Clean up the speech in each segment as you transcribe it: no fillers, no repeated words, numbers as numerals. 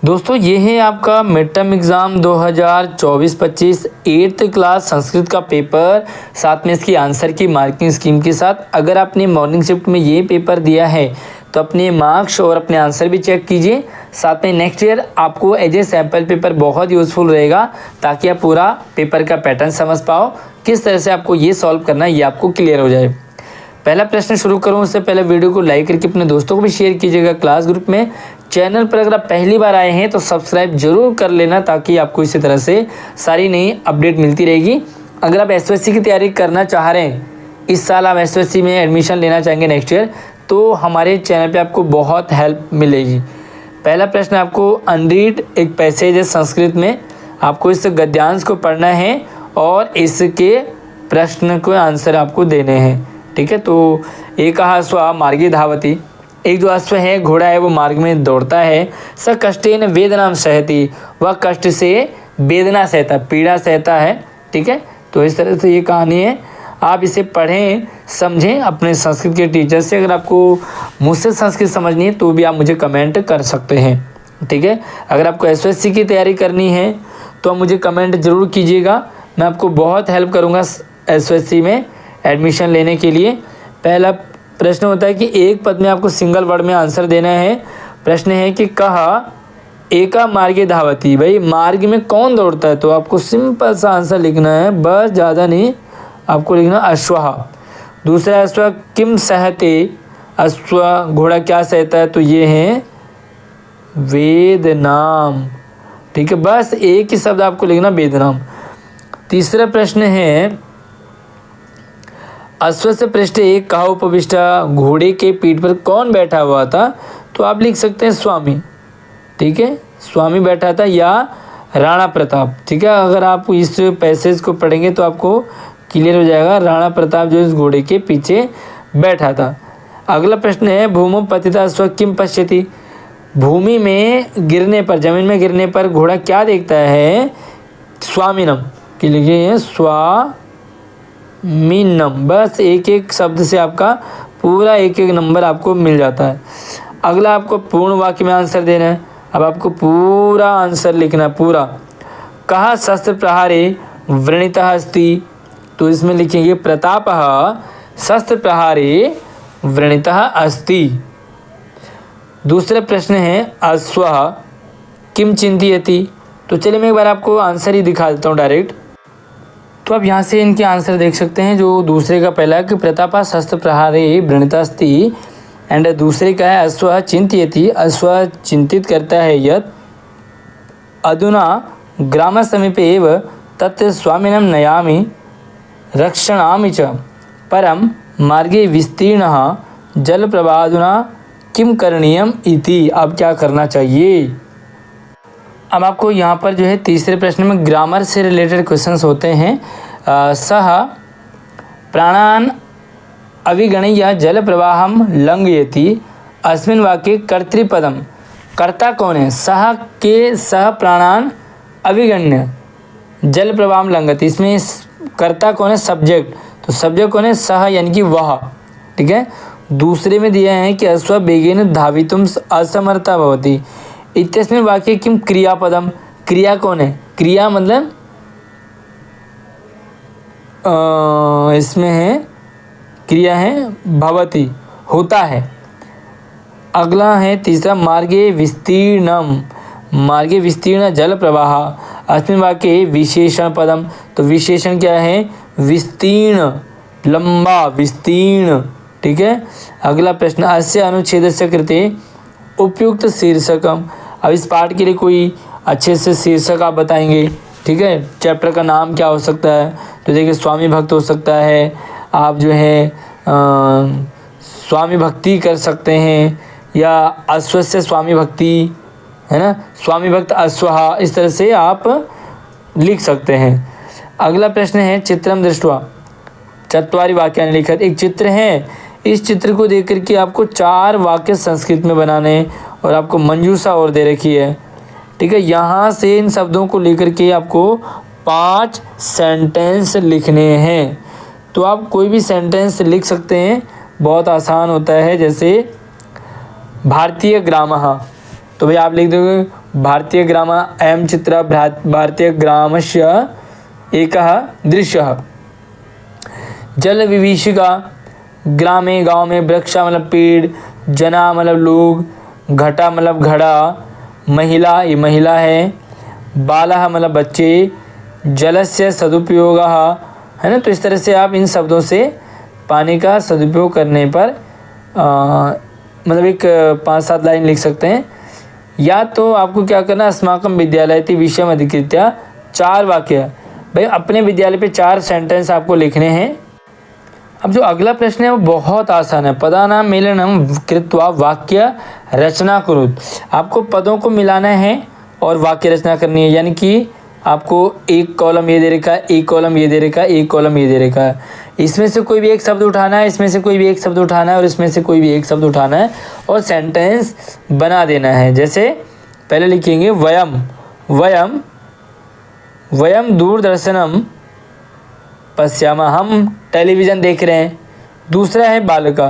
दोस्तों ये है आपका mid term exam 2024-25 8th class Sanskrit का पेपर, साथ में इसकी आंसर की मार्किंग स्कीम के साथ। अगर आपने मॉर्निंग शिफ्ट में ये पेपर दिया है तो अपने मार्क्स और अपने आंसर भी चेक कीजिए। साथ में नेक्स्ट ईयर आपको एज ए सैम्पल पेपर बहुत यूज़फुल रहेगा, ताकि आप पूरा पेपर का पैटर्न समझ पाओ, किस तरह से आपको ये सॉल्व करना है ये आपको क्लियर हो जाए। पहला प्रश्न शुरू करूं उससे पहले वीडियो को लाइक करके अपने दोस्तों को भी शेयर कीजिएगा क्लास ग्रुप में। चैनल पर अगर आप पहली बार आए हैं तो सब्सक्राइब जरूर कर लेना, ताकि आपको इसी तरह से सारी नई अपडेट मिलती रहेगी। अगर आप एसओएससी की तैयारी करना चाह रहे हैं, इस साल आप एसओएससी में एडमिशन लेना चाहेंगे नेक्स्ट ईयर, तो हमारे चैनल पर आपको बहुत हेल्प मिलेगी। पहला प्रश्न आपको अनरीड एक पैसेज है संस्कृत में, आपको इस गद्यांश को पढ़ना है और इसके प्रश्न को आंसर आपको देने हैं। ठीक है, तो एक अश्व मार्गे धावती, एक जो अश्व है घोड़ा है वो मार्ग में दौड़ता है। स कष्टेन वेदनाम सहती, वह कष्ट से वेदना सहता, पीड़ा सहता है। ठीक है, तो इस तरह से ये कहानी है, आप इसे पढ़ें समझें अपने संस्कृत के टीचर से। अगर आपको मुझसे संस्कृत समझनी है तो भी आप मुझे कमेंट कर सकते हैं। ठीक है, अगर आपको एसओएससी की तैयारी करनी है तो आप मुझे कमेंट ज़रूर कीजिएगा, मैं आपको बहुत हेल्प करूँगा एसओएससी में एडमिशन लेने के लिए। पहला प्रश्न होता है कि एक पद में आपको सिंगल वर्ड में आंसर देना है। प्रश्न है कि कहा एका मार्गे धावती, भाई मार्ग में कौन दौड़ता है, तो आपको सिंपल सा आंसर लिखना है, बस ज़्यादा नहीं, आपको लिखना अश्वः। दूसरा अश्व किम सहते, अश्व घोड़ा क्या सहता है, तो ये है वेदनाम। ठीक है, बस एक ही शब्द आपको लिखना वेदनाम। तीसरा प्रश्न है अश्व से पृष्ठ एक कहा उपविष्टा, घोड़े के पीठ पर कौन बैठा हुआ था, तो आप लिख सकते हैं स्वामी। ठीक है, स्वामी बैठा था या राणा प्रताप। ठीक है, अगर आप इस पैसेज को पढ़ेंगे तो आपको क्लियर हो जाएगा, राणा प्रताप जो इस घोड़े के पीछे बैठा था। अगला प्रश्न है भूमि पतिता अश्व किम पश्यति, भूमि में गिरने पर, जमीन में गिरने पर घोड़ा क्या देखता है, स्वामीनम के लिए स्वामीनम। बस एक एक शब्द से आपका पूरा एक एक नंबर आपको मिल जाता है। अगला आपको पूर्ण वाक्य में आंसर देना है। अब आपको पूरा आंसर लिखना है पूरा। कहा शस्त्र प्रहारे व्रणितः अस्ति, तो इसमें लिखेंगे प्रतापः शस्त्र प्रहारे व्रणितः अस्ति। दूसरा प्रश्न है अश्वः किम चिंतयति, तो चलिए मैं एक बार आपको आंसर ही दिखा देता हूँ डायरेक्ट। तो अब यहाँ से इनके आंसर देख सकते हैं। जो दूसरे का पहला है कि प्रतापः शस्त्र प्रहारे व्रणितः अस्ति, एंड दूसरे का है अश्वः चिंतयति, अश्व चिंतित करता है यत् अधुना ग्राम समीपे एव तत् स्वामिनं नयामि रक्षणामि च, परम मार्गे विस्तीर्णः जलप्रवाहाधुना किम करणीयम इति, अब क्या करना चाहिए। अब आपको यहाँ पर जो है तीसरे प्रश्न में ग्रामर से रिलेटेड क्वेश्चंस होते हैं। सह प्राणान अविगणय्य जल प्रवाहम लंघयति, अस्मिन् वाक्ये कर्तृपदम, कर्ता कौन है, सह के सह प्राणान अविगण्य जल प्रवाहम लंघयति, इसमें कर्ता कौन है, सब्जेक्ट, तो सब्जेक्ट कौन है, सह यानी कि वह। ठीक है, दूसरे में दिया है कि अश्व वेगेन धावितुम असमर्था भवति, इत्यस्मिन् वाक्ये किम क्रियापदम, क्रिया कौन है, क्रिया मतलब इसमें है क्रिया है भवति, होता है। अगला है तीसरा मार्गे विस्तीर्णम, मार्गे विस्तीर्ण जल प्रवाह, अस्मिन् वाक्ये विशेषण पदम, तो विशेषण क्या है, विस्तीर्ण, लंबा, विस्तीर्ण। ठीक है, अगला प्रश्न अस्य अनुच्छेदस्य कृते उपयुक्त शीर्षकम, अब इस पाठ के लिए कोई अच्छे से शीर्षक आप बताएंगे। ठीक है, चैप्टर का नाम क्या हो सकता है, तो देखिए स्वामी भक्त हो सकता है, आप जो है स्वामी भक्ति कर सकते हैं, या अश्वस्य स्वामी भक्ति, है ना, स्वामी भक्त अश्वः, इस तरह से आप लिख सकते हैं। अगला प्रश्न है चित्रम दृष्ट्वा चत्वारि वाक्यानि लिखत, एक चित्र है, इस चित्र को देख करके आपको 4 वाक्य संस्कृत में बनाने हैं, और आपको मंजूषा और दे रखी है। ठीक है, यहाँ से इन शब्दों को लेकर के आपको 5 सेंटेंस लिखने हैं। तो आप कोई भी सेंटेंस लिख सकते हैं, बहुत आसान होता है। जैसे भारतीय ग्रामः, तो भाई आप लिख दोगे भारतीय ग्रामा अयम चित्र भारतीय ग्रामस्य एकः दृश्यः। जल विभीषिका, ग्रामे गाँव में, वृक्षा मतलब पेड़, जना मतलब लोग, घटा मतलब घड़ा, महिला ये महिला है, बालः मतलब बच्चे, जलस्य सदुपयोगः है ना। तो इस तरह से आप इन शब्दों से पानी का सदुपयोग करने पर मतलब एक 5-7 लाइन लिख सकते हैं। या तो आपको क्या करना, अस्माकं विद्यालयति विषयम अधिकृत्य 4 वाक्य, भाई अपने विद्यालय पे 4 सेंटेंस आपको लिखने हैं। अब जो अगला प्रश्न है वो बहुत आसान है। पदानां मेलनम कृत्वा वाक्य रचना कुरुत। आपको पदों को मिलाना है और वाक्य रचना करनी है, यानी कि आपको एक कॉलम ये दे रखा है, एक कॉलम ये दे रखा है, एक कॉलम ये दे रखा है, इसमें से कोई भी एक शब्द उठाना है, इसमें से कोई भी एक शब्द उठाना है और इसमें से कोई भी एक शब्द उठाना है और सेंटेंस बना देना है। जैसे पहले लिखेंगे वयम, वयम वयम दूरदर्शनम पश्यामः, हम टेलीविज़न देख रहे हैं। दूसरा है बालका,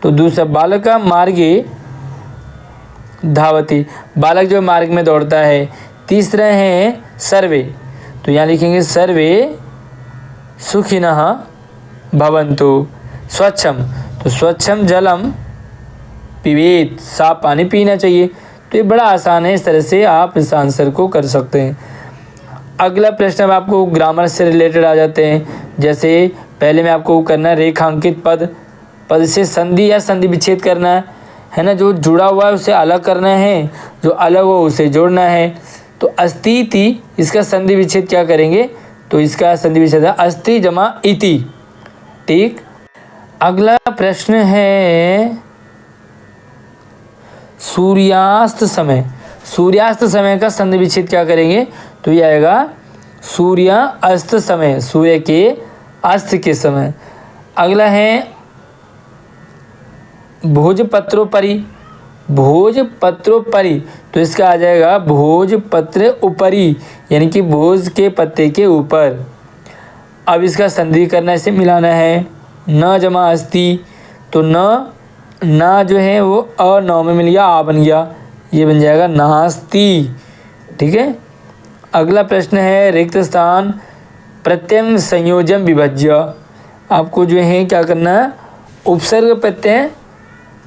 तो दूसरा बालका मार्गे धावती, बालक जो मार्ग में दौड़ता है। तीसरा है सर्वे, तो यहाँ लिखेंगे सर्वे सुखिनः भवन्तु। स्वच्छम, तो स्वच्छम जलम पिबेत, साफ पानी पीना चाहिए। तो ये बड़ा आसान है, इस तरह से आप इस आंसर को कर सकते हैं। अगला प्रश्न अब आपको ग्रामर से रिलेटेड आ जाते हैं। जैसे पहले में आपको करना है रेखांकित पद, पद से संधि या संधि विच्छेद करना है ना। जो जुड़ा हुआ है उसे अलग करना है, जो अलग हो उसे जोड़ना है। तो अस्ति, इसका संधि विच्छेद क्या करेंगे, तो इसका संधि विच्छेद है अस्ति जमा इति। ठीक, अगला प्रश्न है सूर्यास्त समय। सूर्यास्त समय का संधि विच्छेद क्या करेंगे, तो ये आएगा सूर्य अस्त समय, सूर्य के अस्त के समय। अगला है भोजपत्रोपरि, भोजपत्रोपरि, तो इसका आ जाएगा भोजपत्र उपरि, यानी कि भोज के पत्ते के ऊपर। अब इसका संधि करना, इसे मिलाना है, न जमा अस्ति, तो न जो है वो अ नौ में मिल गया, आ बन गया, ये बन जाएगा नास्ति। ठीक है। अगला प्रश्न है रिक्त स्थान प्रत्यय संयोजन विभज्य। आपको जो है क्या करना है, उपसर्ग प्रत्यय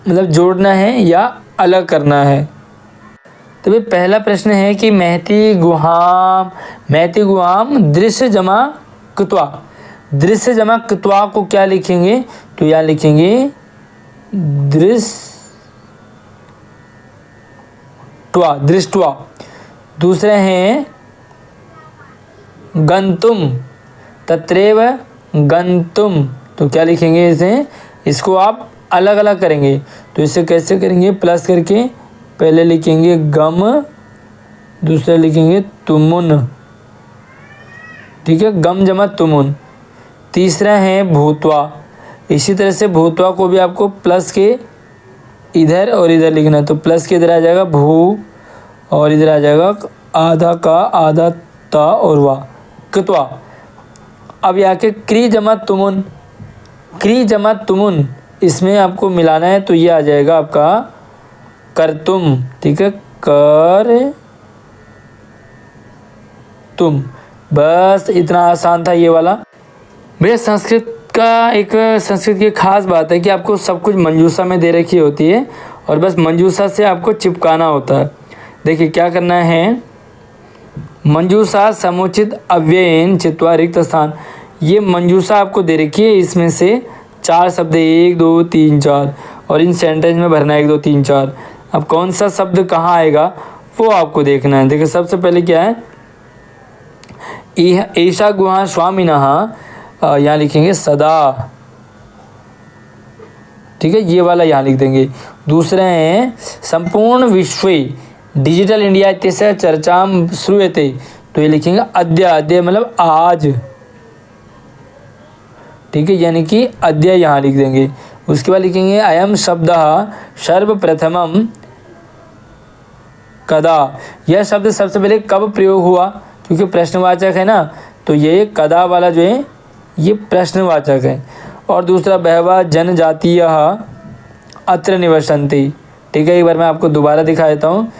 मतलब जोड़ना है या अलग करना है। तो भाई पहला प्रश्न है कि महती गुहाम, महती गुहाम दृश्य जमा कृत्वा, दृश्य जमा कृत्वा को क्या लिखेंगे, तो यहाँ लिखेंगे दृष्टवा, दृष्टवा। दूसरे हैं गंतुम, तत्रैव गंतुम, तो क्या लिखेंगे इसे, इसको आप अलग अलग करेंगे। तो इसे कैसे करेंगे, प्लस करके पहले लिखेंगे गम, दूसरा लिखेंगे तुमुन। ठीक है, गम जमा तुमुन। तीसरा है भूतवा, इसी तरह से भूतवा को भी आपको प्लस के इधर और इधर लिखना है। तो प्लस के इधर आ जाएगा भू और इधर आ जाएगा आधा का, आधा ता और वा, कृत्वा। अब यहाँ के क्री जमा तुमुन, क्री जमा तुमुन, इसमें आपको मिलाना है, तो ये आ जाएगा आपका करतुम। ठीक है, कर तुम, बस इतना आसान था ये वाला। भैया संस्कृत का एक, संस्कृत की खास बात है कि आपको सब कुछ मंजूषा में दे रखी होती है और बस मंजूषा से आपको चिपकाना होता है। देखिए क्या करना है, मंजूषा समुचित अव्ययन चित्वा रिक्त स्थान। ये मंजूषा आपको दे रखी है, इसमें से 4 शब्द 1 2 3 4 और इन सेंटेंस में भरना 1 2 3 4। अब कौन सा शब्द कहाँ आएगा वो आपको देखना है। देखिए सबसे पहले क्या है, ऐसा गुहा स्वामिनः, यहाँ लिखेंगे सदा। ठीक है, ये वाला यहाँ लिख देंगे। दूसरे हैं संपूर्ण विश्व डिजिटल इंडिया इत्यस्य चर्चाम श्रूयते, तो ये लिखेंगे अद्य, अद्य मतलब आज। ठीक है, यानी कि अद्य यहाँ लिख देंगे। उसके बाद लिखेंगे अयम शब्दः सर्वप्रथमम कदा, यह शब्द सबसे पहले कब प्रयोग हुआ, क्योंकि प्रश्नवाचक है ना, तो ये कदा वाला जो है ये प्रश्नवाचक है। और दूसरा बहवा जनजातीय अत्र निवसन्ति। ठीक है, एक बार मैं आपको दोबारा दिखा देता हूँ।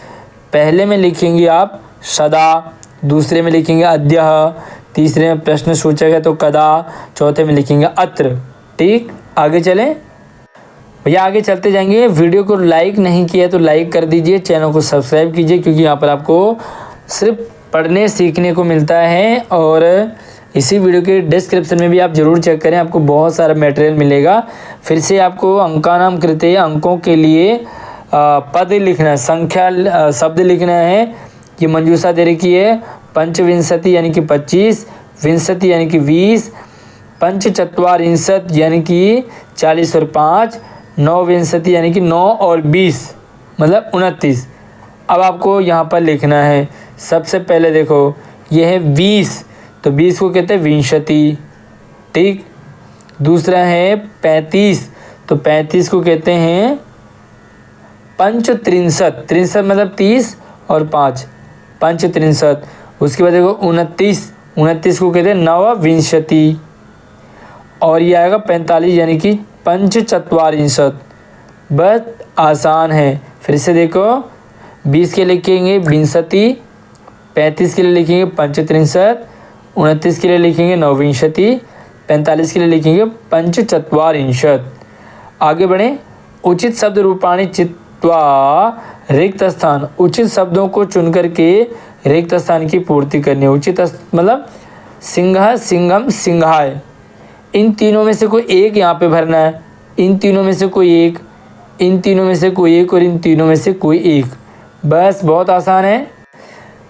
पहले में लिखेंगे आप सदा, दूसरे में लिखेंगे अद्यः, तीसरे में प्रश्न सूचक है तो कदा, चौथे में लिखेंगे अत्र। ठीक, आगे चलें भैया, आगे चलते जाएंगे। वीडियो को लाइक नहीं किया तो लाइक कर दीजिए, चैनल को सब्सक्राइब कीजिए, क्योंकि यहाँ पर आपको सिर्फ पढ़ने सीखने को मिलता है। और इसी वीडियो के डिस्क्रिप्शन में भी आप ज़रूर चेक करें, आपको बहुत सारा मटेरियल मिलेगा। फिर से आपको अंकानाम कृते, अंकों के लिए पद लिखना है, संख्या शब्द लिखना है। कि मंजूषा दे रखी है पंचविंशति यानी कि 25, विंशति यानी कि 20, पंचचत्वारिंशत यानी कि 40 और 5, नौविंशति यानी कि 9 और 20 मतलब 29। अब आपको यहाँ पर लिखना है। सबसे पहले देखो ये है 20, तो 20 को कहते हैं विंशति। ठीक, दूसरा है 35, तो 35 को कहते हैं पंचत्रिंशत, त्रिंशत मतलब 30 और 5 पंचत्रिंशत। उसके बाद देखो 29, 29 को कहते हैं नवविंशति। और ये आएगा 45 यानी कि पंचचत्वारिंशत। बस आसान है। फिर से देखो 20 के लिखेंगे विंशति, 35 के लिए लिखेंगे पंचत्रिंशत, 29 के लिए लिखेंगे नवविंशति, 45 के लिए लिखेंगे पंचचत्वारिंशत। आगे बढ़ें। उचित शब्द रूपाणी चित्वा रिक्त स्थान, उचित शब्दों को चुन करके रिक्त स्थान की पूर्ति करनी है। उचित मतलब सिंह, सिंघम, सिंहाय, इन तीनों में से कोई एक यहाँ पे भरना है। इन तीनों में से कोई एक, इन तीनों में से कोई एक और इन तीनों में से कोई एक। बस बहुत आसान है।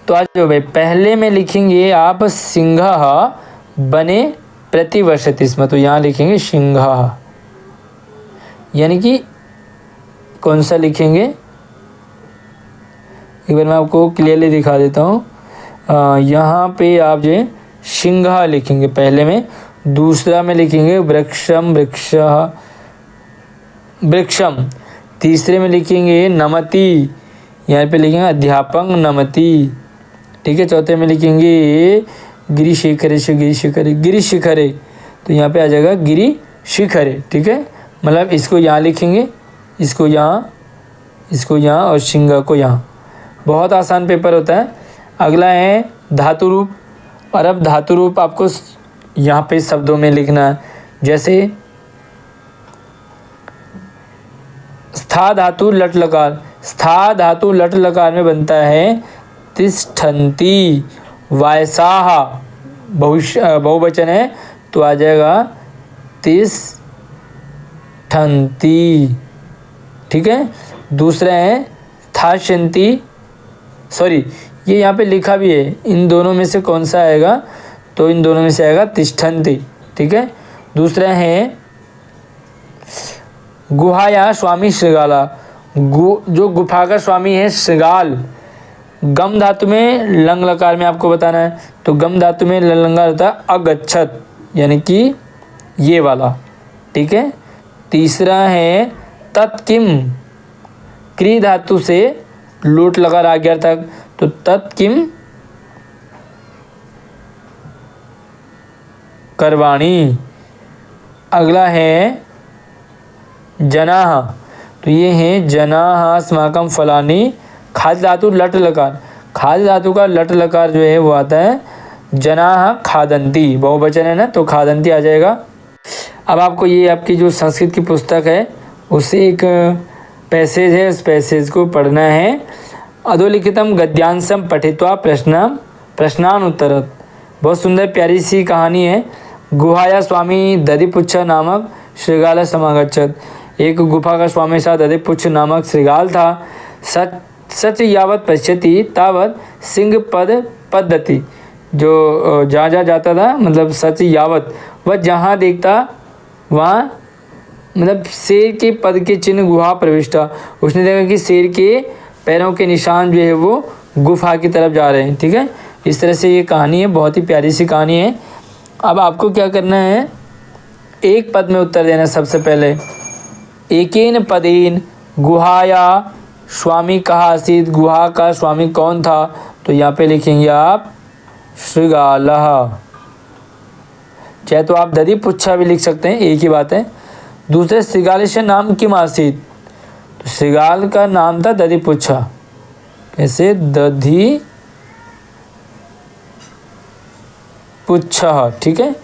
तो आज जो भाई पहले में लिखेंगे आप सिंहः बने प्रतिवर्षति स्म, तो यहाँ लिखेंगे सिंहः, यानी कि कौन सा लिखेंगे एक बार मैं आपको क्लियरली दिखा देता हूँ। यहाँ पे आप जो सिंह लिखेंगे पहले में, दूसरा में लिखेंगे वृक्षम, वृक्षः वृक्षम, तीसरे में लिखेंगे नमति, यहाँ पे लिखेंगे अध्यापक नमति। ठीक है, चौथे में लिखेंगे गिरिशिखरे से गिरिशिखरे, गिरिशिखरे, तो यहाँ पे आ जाएगा गिरिशिखरे। ठीक है, मतलब इसको यहाँ लिखेंगे, इसको यहाँ, इसको यहाँ और सिंह को यहाँ। बहुत आसान पेपर होता है। अगला है धातु रूप, और अब धातु रूप आपको यहाँ पे शब्दों में लिखना है। जैसे स्था धातु लट लकार, स्था धातु लट लकार में बनता है तिष्ठन्ति, वायसाहा बहुवचन है तो आ जाएगा तिष्ठन्ति। ठीक है, दूसरा है थाशन्ति, सॉरी ये यहाँ पे लिखा भी है, इन दोनों में से कौन सा आएगा, तो इन दोनों में से आएगा तिष्ठन्ति। ठीक है, दूसरा है गुहाया स्वामी श्रृगाला, जो गुफा का स्वामी है श्रृगाल। गम धातु में लंग लकार में आपको बताना है, तो गम धातु में लंगा होता है अगच्छत, यानी कि ये वाला। ठीक है, तीसरा है तत्किम, क्री धातु से लोट लगा आ गया तक, तो तत्किम करवाणी। अगला है जनाह, तो ये है जनाह अस्माकं फलानी, खाद्य धातु लट लकार, खाद्य धातु का लट लकार जो है वो आता है जनाह खादंती, बहुवचन है ना तो खादंती आ जाएगा। अब आपको ये आपकी जो संस्कृत की पुस्तक है उससे एक पैसेज है, उस पैसेज को पढ़ना है। अधोलिखितम गद्यांशम पठित्वा प्रश्नान उत्तरत, बहुत सुंदर प्यारी सी कहानी है। गुहाया स्वामी दधिपुच्छ नामक श्रृगाल समागच्छत, एक गुफा का स्वामी साथ दधिपुच्छ नामक श्रृगाल था। सच यावत पश्यति तावत सिंह पद पद्धति, जो जहाँ जहाँ जाता था मतलब सच यावत, वह जहाँ देखता वहाँ मतलब शेर के पद के चिन्ह गुहा प्रविष्टा, उसने देखा कि शेर के पैरों के निशान जो है वो गुफा की तरफ जा रहे हैं। ठीक है, इस तरह से ये कहानी है, बहुत ही प्यारी सी कहानी है। अब आपको क्या करना है, एक पद में उत्तर देना। सबसे पहले एकेन पदेन गुहाया स्वामी कहा आसीत, गुहा का स्वामी कौन था, तो यहाँ पे लिखेंगे आप श्रृगालः, चाहे तो आप दधिपुच्छा भी लिख सकते हैं, एक ही बात है। दूसरे श्रृगाल से नाम किम आसीत, तो श्रृगाल का नाम था दधिपुच्छा। कैसे, दधि पुच्छः, ठीक है।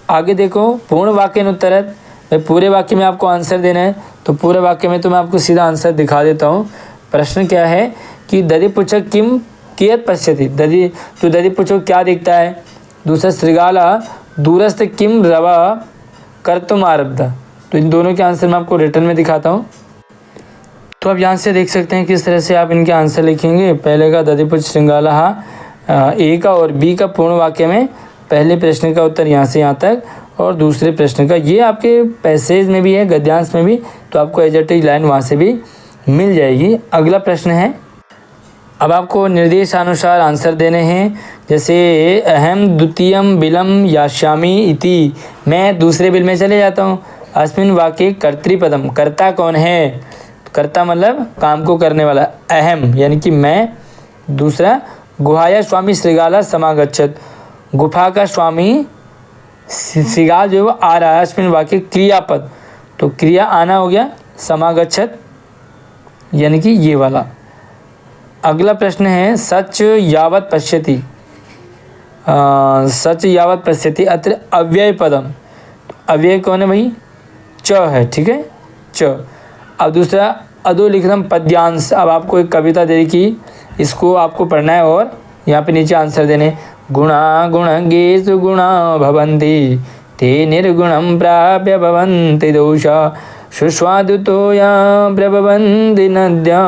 आगे देखो, पूर्ण वाक्य उत्तरत, भाई पूरे वाक्य में आपको आंसर देना है, तो पूरे वाक्य में तो मैं आपको सीधा आंसर दिखा देता हूँ। प्रश्न क्या है कि दधि पुच्छः किम कियत् पश्यति, दधि पुच्छः क्या देखता है। दूसरा, श्रृगाला दूरस्थ किम रवा कर्तुम आरब्ध। तो इन दोनों के आंसर मैं आपको रिटर्न में दिखाता हूँ। तो आप यहाँ से देख सकते हैं किस तरह से आप इनके आंसर लिखेंगे। पहले का दधि पुच्छ श्रृंगाला ए का और बी का पूर्ण वाक्य में पहले प्रश्न का उत्तर यहाँ से यहाँ तक, और दूसरे प्रश्न का, ये आपके पैसेज में भी है, गद्यांश में भी, तो आपको एज इट इज लाइन वहाँ से भी मिल जाएगी। अगला प्रश्न है, अब आपको निर्देशानुसार आंसर देने हैं। जैसे अहम द्वितीयम बिलम यास्यामि इति, मैं दूसरे बिल में चले जाता हूँ। अस्मिन वाक्य कर्तृपदम, कर्ता कौन है, कर्ता मतलब काम को करने वाला, अहम यानी कि मैं। दूसरा, गुहाया स्वामी श्रृगाला समागच्छत, गुफा का स्वामी श्रृगाल जो है वो आ रहा है। अस्मिन वाक्य क्रियापद, तो क्रिया आना हो गया, समागच्छत यानी कि ये वाला। अगला प्रश्न है, सच यावत पश्यति, सच यावत पश्यति अत्र अव्यय पदम, अव्यय कौन है भाई, च है, ठीक है, च। अब दूसरा, अधोलिखितम पद्यांश, अब आपको एक कविता दे रखी, इसको आपको पढ़ना है और यहाँ पे नीचे आंसर देने। गुणा गुणज्ञेषु गुणा भवन्ति, ते निर्गुणं प्राप्य भवन्ति दोषा, शुष्वादुतोया प्रभवन्ति नद्या,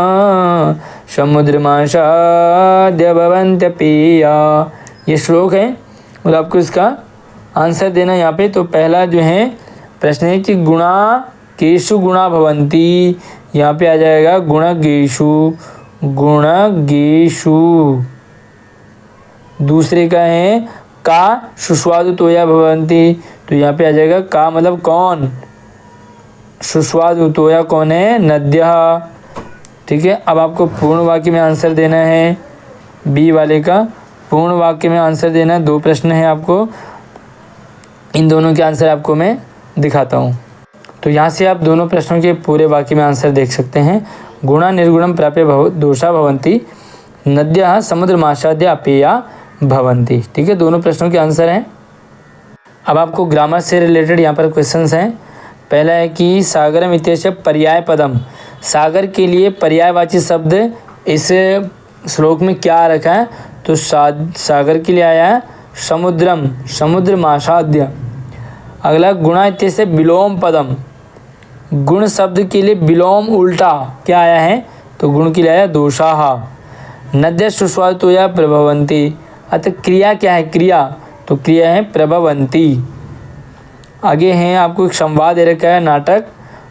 समुद्रमाशाद्य भवन्त्यपीया। ये श्लोक है और आपको इसका आंसर देना यहाँ पे। तो पहला जो है प्रश्न है कि गुणा केषु गुणा भवन्ति, यहाँ पे आ जाएगा गुणज्ञेषु, गुणज्ञेषु। दूसरे का है का शुष्वादुतोया भवन्ति, तो यहाँ पे आ जाएगा का मतलब कौन, शुष्वादुतोया कौन है, नद्यः, ठीक है। अब आपको पूर्ण वाक्य में आंसर देना है, बी वाले का पूर्ण वाक्य में आंसर देना है। दो प्रश्न है आपको, इन दोनों के आंसर आपको मैं दिखाता हूँ। तो यहाँ से आप दोनों प्रश्नों के पूरे वाक्य में आंसर देख सकते हैं। गुणा निर्गुणम प्राप्य दोषा भवन्ति, नद्यः समुद्रमाशाद्य अपेया भवन्ति, ठीक है। दोनों प्रश्नों के आंसर हैं। अब आपको ग्रामर से रिलेटेड यहाँ पर क्वेश्चंस हैं। पहला है कि सागरम इत्यस्य पर्याय पदम, सागर के लिए पर्यायवाची शब्द इस श्लोक में क्या रखा है, तो सागर के लिए आया है समुद्रम, समुद्रमाशाद्य। अगला, गुणा इत्यस्य विलोम पदम, गुण शब्द के लिए विलोम उल्टा क्या आया है, तो गुण के लिए आया दोषाः। नद्य शुष्वादुतोया प्रभवन्ति, अतः क्रिया क्या है, क्रिया, तो क्रिया है प्रभवन्ति। आगे हैं आपको एक संवाद दे रखा है, नाटक,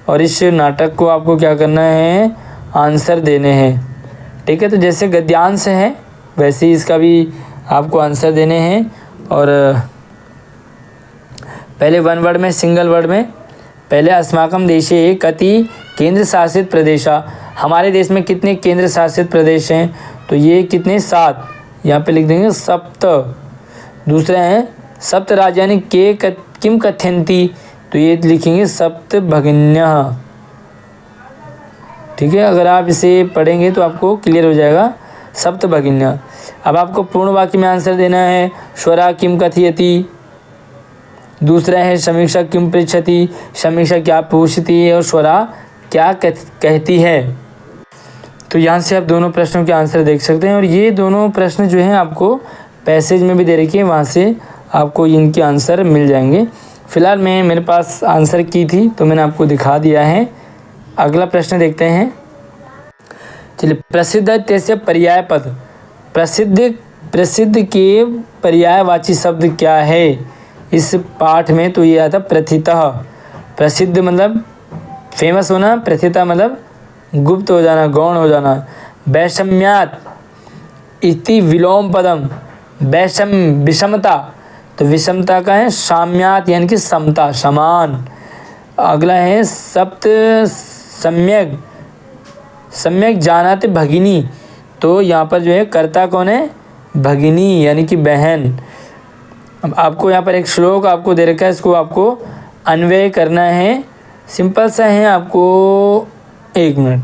और इस नाटक को आपको क्या करना है, आंसर देने हैं, ठीक है। तो जैसे गद्यांश है वैसे ही इसका भी आपको आंसर देने हैं। और पहले वन वर्ड में, सिंगल वर्ड में, पहले अस्माकम देशे कति केंद्र शासित प्रदेशा, हमारे देश में कितने केंद्र शासित प्रदेश हैं, तो ये कितने, 7, यहाँ पे लिख देंगे सप्त। दूसरा है सप्त राजानि के किम कथयन्ति, तो ये लिखेंगे सप्त भगिन्यः, ठीक है। अगर आप इसे पढ़ेंगे तो आपको क्लियर हो जाएगा, सप्त भगिन्यः। अब आपको पूर्ण वाक्य में आंसर देना है। स्वरा किम कथयति, दूसरा है समीक्षा किम पृच्छति, समीक्षा क्या पूछती है और स्वरा क्या कहती है। तो यहाँ से आप दोनों प्रश्नों के आंसर देख सकते हैं। और ये दोनों प्रश्न जो हैं आपको पैसेज में भी दे रखी है, वहाँ से आपको इनके आंसर मिल जाएंगे। फिलहाल मेरे पास आंसर की थी तो मैंने आपको दिखा दिया है। अगला प्रश्न देखते हैं, चलिए। प्रसिद्ध इत्यस्य पर्याय पद, प्रसिद्ध के पर्यायवाची शब्द क्या है इस पाठ में, तो ये आता प्रथितः। प्रसिद्ध मतलब फेमस होना, प्रथिता मतलब गुप्त हो जाना, गौण हो जाना। वैषम्यात इति विलोम पदम, विषमता, तो विषमता का है साम्यात यानी कि समता, समान। अगला है सप्त सम्यक जानाते भगिनी, तो यहाँ पर जो है कर्ता कौन है, भगिनी यानी कि बहन। अब आपको यहाँ पर एक श्लोक आपको दे रखा है, इसको आपको अन्वय करना है। सिंपल सा है, आपको 1 मिनट,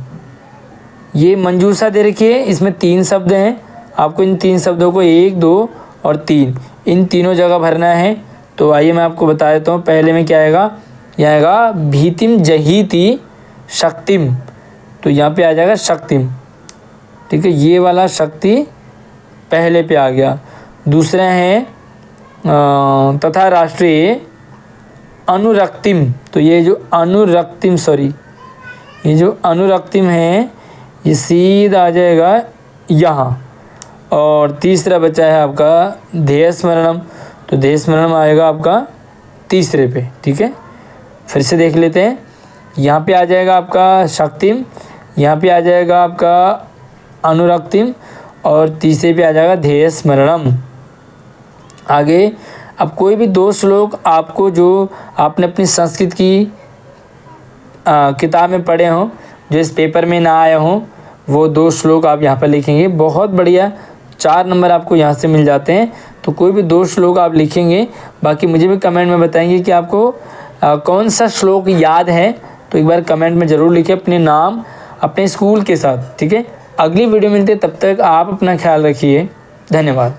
ये मंजूषा दे रखी है, इसमें 3 शब्द हैं, आपको इन 3 शब्दों को 1, 2 और 3 इन तीनों जगह भरना है। तो आइए मैं आपको बता देता हूँ। पहले में क्या आएगा, यह आएगा भीतिम जहीति शक्तिम, तो यहाँ पे आ जाएगा शक्तिम, ठीक है, ये वाला शक्ति पहले पे आ गया। दूसरा है तथा राष्ट्रीय अनुरक्तिम, तो ये जो अनुरक्तिम ये जो अनुरक्तिम है ये सीधा आ जाएगा यहाँ। और तीसरा बचा है आपका ध्येय स्मरणम, तो ध्येय स्मरणम आएगा आपका तीसरे पे, ठीक है। फिर से देख लेते हैं, यहाँ पे आ जाएगा आपका शक्तिम, यहाँ पे आ जाएगा आपका अनुरक्तिम और तीसरे पे आ जाएगा ध्येय स्मरणम। आगे अब कोई भी 2 श्लोक आपको जो आपने अपनी संस्कृत की किताब में पढ़े हों, जो इस पेपर में ना आए हों, वो 2 श्लोक आप यहाँ पर लिखेंगे। बहुत बढ़िया, 4 नंबर आपको यहाँ से मिल जाते हैं। तो कोई भी 2 श्लोक आप लिखेंगे, बाकी मुझे भी कमेंट में बताएंगे कि आपको कौन सा श्लोक याद है। तो एक बार कमेंट में ज़रूर लिखें अपने नाम अपने स्कूल के साथ, ठीक है। अगली वीडियो मिलते, तब तक आप अपना ख्याल रखिए। धन्यवाद।